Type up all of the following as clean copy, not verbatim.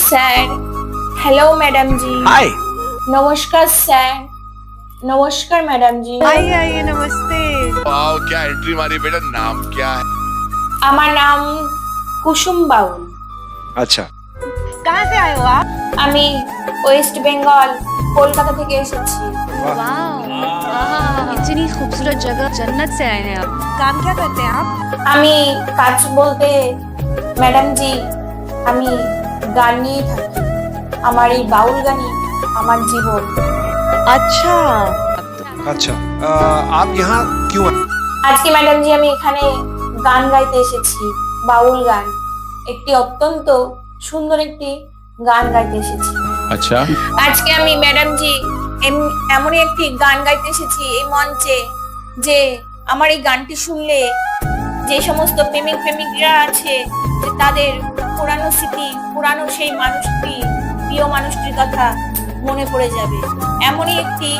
Sir, hello madam जी। हाय। नमस्कार sir. नमस्कार madam जी। आइए आइए नमस्ते। वाओ क्या एंट्री मारी बेटा, नाम क्या है? আমার নাম কুসুম বাউল। अच्छा, कहाँ से आए हो आप? আমি ওয়েস্ট বেঙ্গল কলকাতা থেকে এসেছি। वाह, इतनी खूबसूरत जगह, जन्नत से आए हैं आप। काम क्या करते हैं आप? আমি কাজ বলতে ম্যাডাম জি আমি গান নিয়ে থাকি। আমার এই বাউল গানই আমার জীবন। अच्छा अच्छा। आप यहाँ क्यों आए? আজকে ম্যাডাম জি আমি এখানে গান গাইতে এসেছি, বাউল গান। একটি অত্যন্ত সুন্দর একটি গান গাইতে এসেছি। अच्छा। আজকে আমি ম্যাডাম জি এমনই একটি গান গাইতে এসেছি এই মঞ্চে, যে আমার এই গানটি শুনলে যে সমস্ত প্রেমিক প্রেমিকরা আছে যে তাদের পুরানো স্মৃতি, পুরানো সেই মানুষটি, প্রিয় মানুষটির কথা মনে পড়ে যাবে। এমনই একটি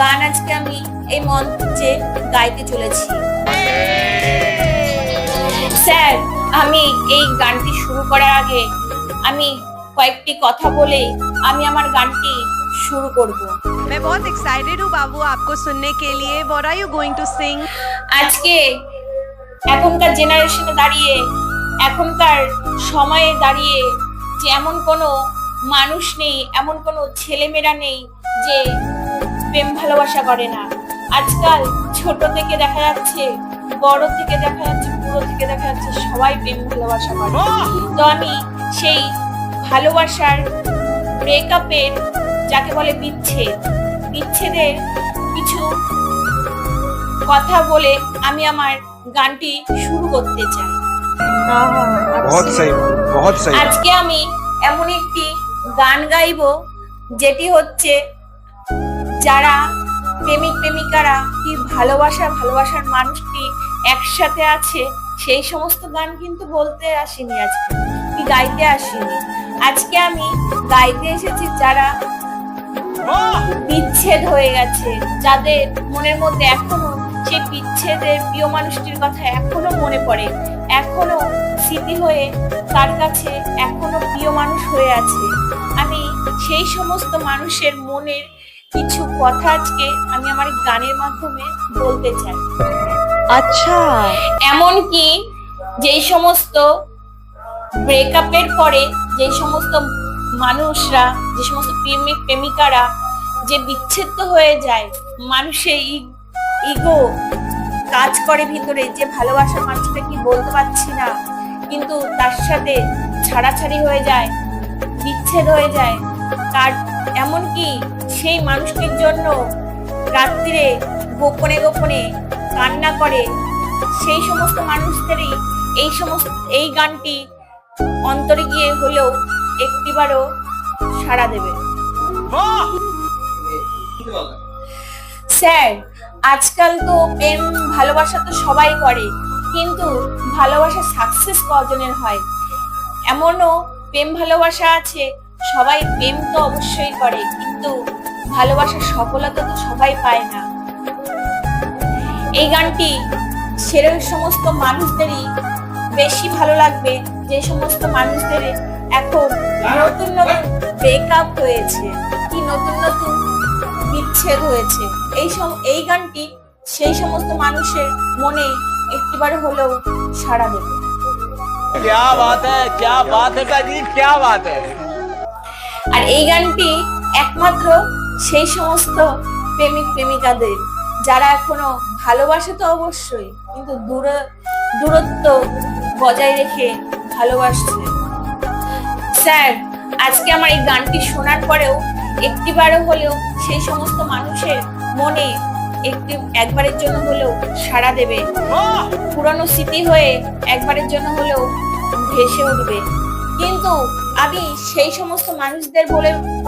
গান আজকে আমি এই মঞ্চে গাইতে চলেছি। স্যার, আমি এই গানটি শুরু করার আগে আমি কয়েকটি কথা বলে আমি আমার গানটি শুরু করব। मैं बहुत एक्साइटेड हूँ बाबू आपको सुनने के लिए। What are you going to sing? আজকে এখনকার জেনারেশনে দাঁড়িয়ে, এখনকার সময়ে দাঁড়িয়ে যে এমন কোনো মানুষ নেই, এমন কোনো ছেলেমেয়েরা নেই যে প্রেম ভালোবাসা করে না। আজকাল ছোট থেকে দেখা যাচ্ছে, বড় থেকে দেখা যাচ্ছে, বুড়ো থেকে দেখা যাচ্ছে, সবাই প্রেম ভালোবাসা করে। তো আমি সেই ভালোবাসার ব্রেকআপের, যাকে বলে বিচ্ছেদের কিছু কথা বলে আমি আমার গানটি শুরু করতে চাই। बहुत सही, बहुत सही। আজকে আমি এমন একটি গান গাইবো যেটি হচ্ছে, যারা প্রেমিক প্রেমিকারা কি ভালোবাসার মানুষটি একসাথে আছে, সেই সমস্ত গান কিন্তু বলতে আসিনি, আজকে কি গাইতে আসিনি। আজকে আমি গাইতে এসেছি যারা বিচ্ছেদ হয়ে গেছে, যাদের মনের মধ্যে এখনো সেই বিচ্ছেদের প্রিয় মানুষটির কথা এখনো মনে পড়ে, এখনো স্মৃতি হয়ে তার কাছে এখনো প্রিয় মানুষ হয়ে আছে। আমি সেই সমস্ত মানুষের মনের কিছু কথা আজকে আমি আমার গানের মাধ্যমে বলতে চাই। अच्छा এমনকি যেই সমস্ত ব্রেকআপের পরে যে সমস্ত মানুষরা, যে সমস্ত প্রেমিক প্রেমিকারা যে বিচ্ছেদ হয়ে যায়, মানুষের ইগো কাজ করে ভিতরে, যে ভালোবাসার মানুষটা কি বলতে পারছি না, কিন্তু তার সাথে ছাড়াছাড়ি হয়ে যায়, বিচ্ছেদ হয়ে যায়, তার এমনকি সেই মানুষটির জন্য রাত্রিরে গোপনে গোপনে কান্না করে, সেই সমস্ত মানুষদেরই এই গানটি অন্তরে গিয়ে হলেও একটিবারও সাড়া দেবে। স্যার, আজকাল তো প্রেম ভালোবাসা তো সবাই করে, কিন্তু ভালোবাসা সাকসেস কজনের হয়? এমনও প্রেম ভালোবাসা আছে, সবাই প্রেম তো অবশ্যই করে, কিন্তু ভালোবাসার সফলতা তো সবাই পায় না। এই গানটি সেরকম সমস্ত মানুষদেরই বেশি ভালো লাগবে, যে সমস্ত মানুষদের এখন নতুন নতুন ব্রেকআপ হয়েছে, কি নতুন নতুন বিচ্ছেদ হয়েছে। এই গানটি সেই সমস্ত মানুষের মনে একটিবার হলেও সাড়া দেবে। क्या बात है काजी, क्या बात है। আর এই গানটি একমাত্র সেই সমস্ত প্রেমিক প্রেমিকাদের, যারা এখনো ভালোবাসে তো অবশ্যই, কিন্তু দূরত্ব বজায় রেখে ভালোবাসছে। স্যার, আজকে আমার এই গানটি শোনার পরেও একটিবারও হলেও সেই সমস্ত মানুষের মনে একবারের জন্য হলেও সাড়া দেবে, পুরানো স্মৃতি হয়ে একবারের জন্য হলেও ভেসে উঠবে। কিন্তু আমি সেই সমস্ত মানুষদের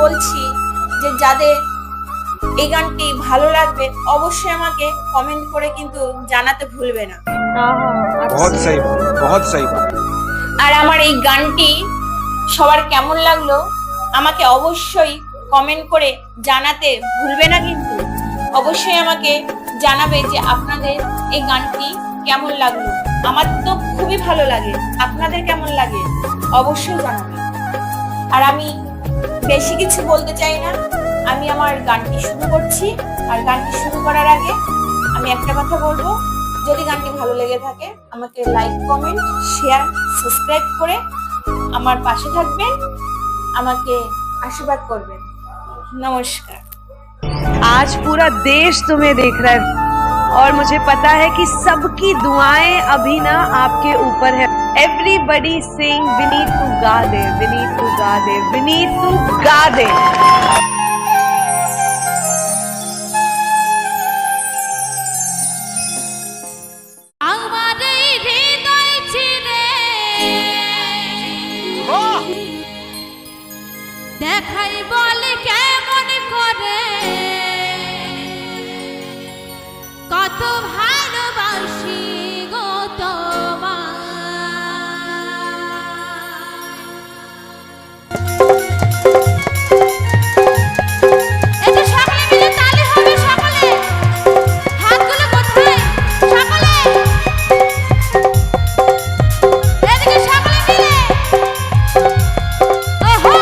বলছি যে যাদের এই গানটি ভালো লাগবে, অবশ্যই আমাকে কমেন্ট করে কিন্তু জানাতে ভুলবে না। बहुत सही, बहुत सही बात। আর আমার এই গানটি সবার কেমন লাগলো আমাকে অবশ্যই কমেন্ট করে জানাতে ভুলবে না, কিন্তু অবশ্যই আমাকে জানাবে যে আপনাদের এই গানটি কেমন লাগলো। আমার তো খুবই ভালো লাগে, আপনাদের কেমন লাগে অবশ্যই জানাবেন। আর আমি বেশি কিছু বলতে চাই না, আমি আমার গানটি শুরু করছি। আর গানটি শুরু করার আগে আমি একটা কথা বলবো, যদি গানটি ভালো লেগে থাকে আমাকে লাইক, কমেন্ট, শেয়ার, সাবস্ক্রাইব করে আমার পাশে থাকবেন, আমাকে আশীর্বাদ করবেন। নমস্কার। आज पूरा देश तुम्हें देख रहा है और मुझे पता है कि सबकी दुआएं अभी ना आपके ऊपर है। एवरीबडी सिंग विनीत टू गा दे, विनीत टू गा दे, विनीत टू गा दे। দেখাই বলে কেমন করে কত ভালোবাসি গো এটা সকলে মিলে তালি হবে, সকলে হাতগুলো কোথায়, সকলে এদিকে সকলে মিলে ওহো।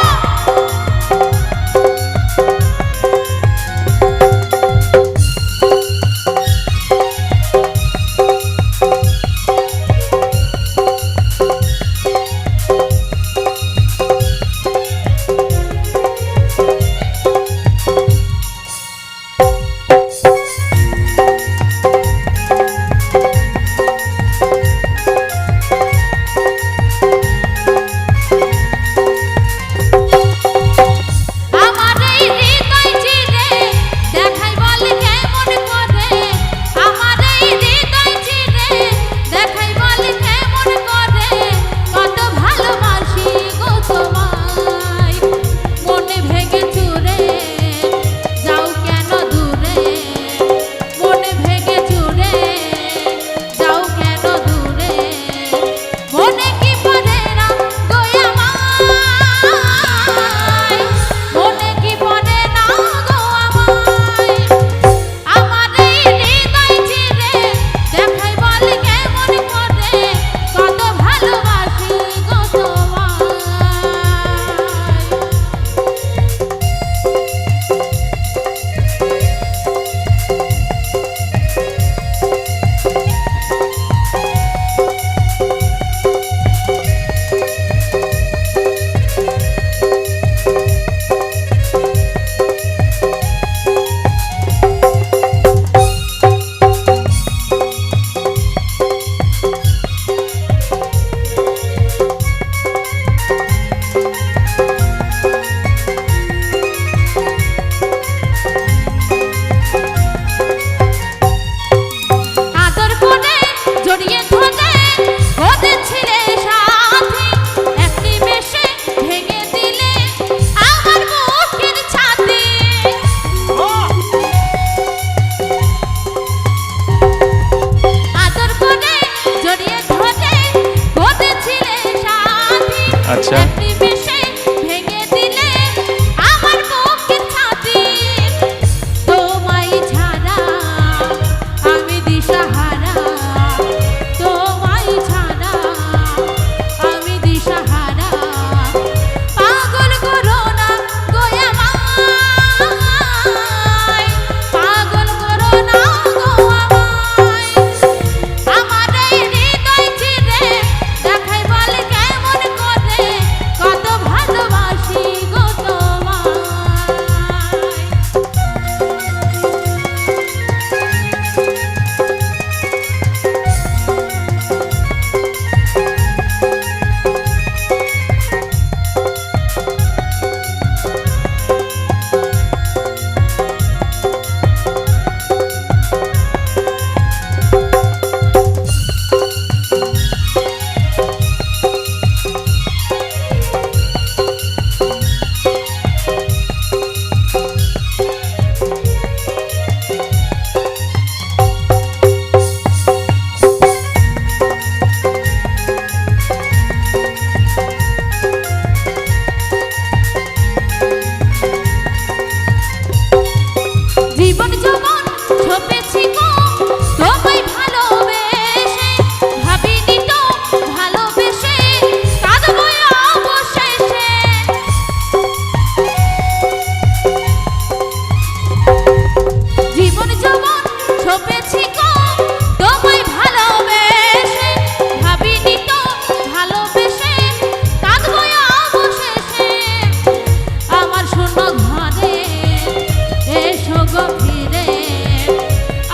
গো ফিরে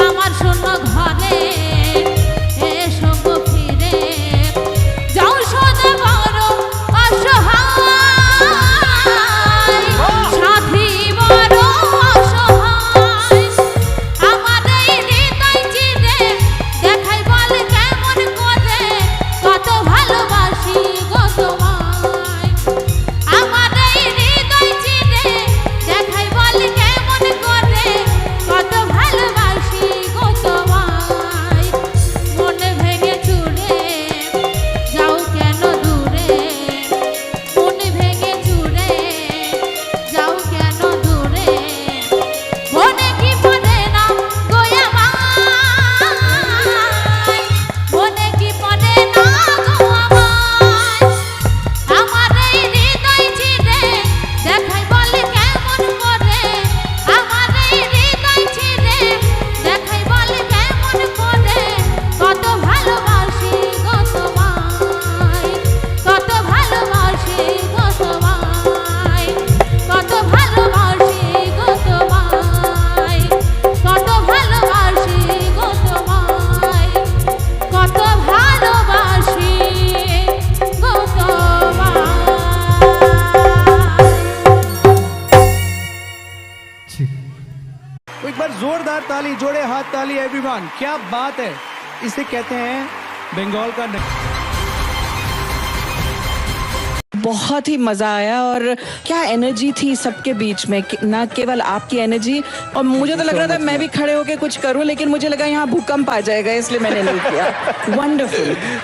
আমার শূন্য ঘরে এসো গো ফিরে যাও সদা বড় অসহায় সাথী বড় অসহায় আমার এই হৃদয় চিরে দেখাই বল কেমন করে কত ভালোবাসি গো তোমায় আমার এই হৃদয় চিরে দেখাই বল কেমন করে কত ভালোবাসি গো তোমায় মনে ভেঙে চুরে যাও কেন দূরে মনে ভেঙে চুরে যাও কেন দূরে মনে কি পড়ে না গো আমায় মনে কি পড়ে না গো আমায় আমার এই হৃদয় চিরে দেখাই বল কেমন করে আমার এই হৃদয় চিরে দেখাই বল কেমন করে কত ভালোবাসি গো তোমায় কত ভালোবাসি গো তোমায় কত ভালোবাসি গো তোমায় কত ভালোবাসি গো তোমায় কত ভালোবাসি গো তোমায় तो एक बार जोरदार ताली, जोड़े हाथ ताली एवरीवन। क्या बात है, इसे कहते हैं बंगाल का बहुत ही मजा आया और क्या एनर्जी थी सबके बीच में, ना केवल आपकी एनर्जी, और मुझे तो लग रहा था मैं भी खड़े होके कुछ करूं, लेकिन मुझे लगा यहाँ भूकंप आ जाएगा, इसलिए मैंने नहीं किया। वंडरफुल।